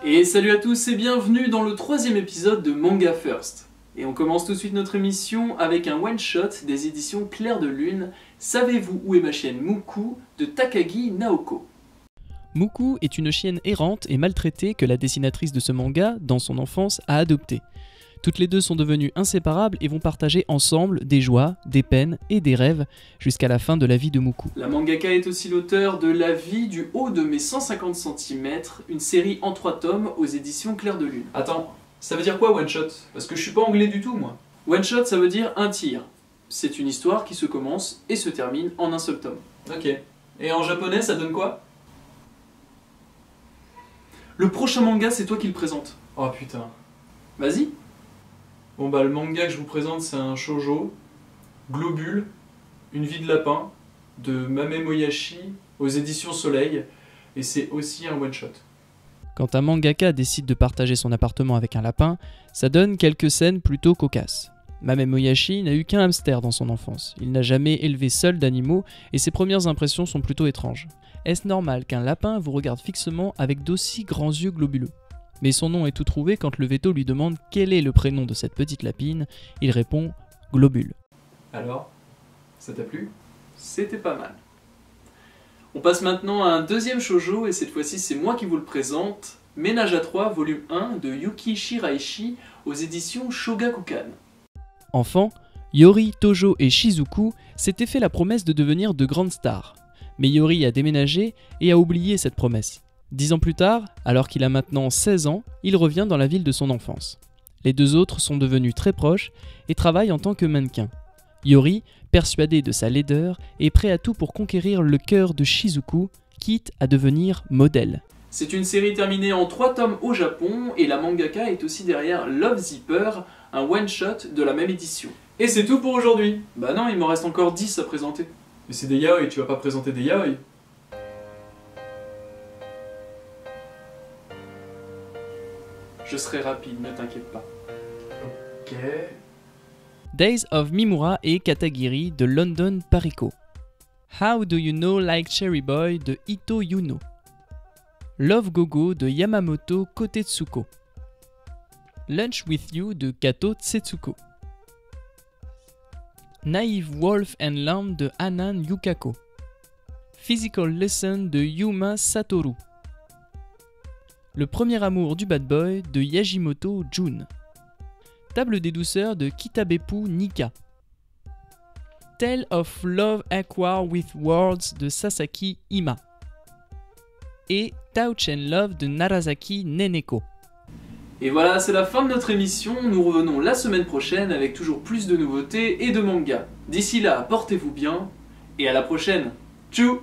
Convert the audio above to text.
Et salut à tous et bienvenue dans le 3e épisode de Manga First. Et on commence tout de suite notre émission avec un one-shot des éditions Clair de Lune, Savez-vous où est ma chienne Muku de Takagi Naoko. Muku est une chienne errante et maltraitée que la dessinatrice de ce manga, dans son enfance, a adoptée. Toutes les deux sont devenues inséparables et vont partager ensemble des joies, des peines et des rêves jusqu'à la fin de la vie de Muku. La mangaka est aussi l'auteur de La vie du haut de mes 150 cm, une série en 3 tomes aux éditions Clair de Lune. Attends, ça veut dire quoi one shot? Parce que je suis pas anglais du tout moi. One shot ça veut dire un tir. C'est une histoire qui se commence et se termine en un seul tome. Ok. Et en japonais ça donne quoi? Le prochain manga c'est toi qui le présente. Oh putain. Vas-y. Bon bah le manga que je vous présente c'est un shoujo, Globule, une vie de lapin, de Mame Moyashi aux éditions Soleil, et c'est aussi un one-shot. Quand un mangaka décide de partager son appartement avec un lapin, ça donne quelques scènes plutôt cocasses. Mame Moyashi n'a eu qu'un hamster dans son enfance, il n'a jamais élevé seul d'animaux et ses premières impressions sont plutôt étranges. Est-ce normal qu'un lapin vous regarde fixement avec d'aussi grands yeux globuleux ? Mais son nom est tout trouvé quand le veto lui demande quel est le prénom de cette petite lapine, il répond Globule. Alors, ça t'a plu? C'était pas mal. On passe maintenant à un deuxième shoujo et cette fois-ci c'est moi qui vous le présente, Ménage à 3 volume 1 de Yuki Shiraishi aux éditions Shogakukan. Enfant, Yori, Tojo et Shizuku s'étaient fait la promesse de devenir de grandes stars. Mais Yori a déménagé et a oublié cette promesse. 10 ans plus tard, alors qu'il a maintenant 16 ans, il revient dans la ville de son enfance. Les deux autres sont devenus très proches et travaillent en tant que mannequins. Yori, persuadé de sa laideur, est prêt à tout pour conquérir le cœur de Shizuku, quitte à devenir modèle. C'est une série terminée en 3 tomes au Japon et la mangaka est aussi derrière Love Zipper, un one-shot de la même édition. Et c'est tout pour aujourd'hui. Bah non, il me reste encore 10 à présenter. Mais c'est des yaoi, tu vas pas présenter des yaoi. Je serai rapide, ne t'inquiète pas. Ok. Days of Mimura et Katagiri de London Parico. How Do You Know Like Cherry Boy de Ito Yuno. Love Gogo de Yamamoto Kotetsuko. Lunch With You de Kato Tsetsuko. Naive Wolf and Lamb de Hanan Yukako. Physical Lesson de Yuma Satoru. Le premier amour du bad boy de Yajimoto Jun. Table des douceurs de Kitabepu Nika. Tale of Love Aqua with Words de Sasaki Ima. Et Touch and Love de Narasaki Neneko. Et voilà, c'est la fin de notre émission. Nous revenons la semaine prochaine avec toujours plus de nouveautés et de mangas. D'ici là, portez-vous bien et à la prochaine. Tchou!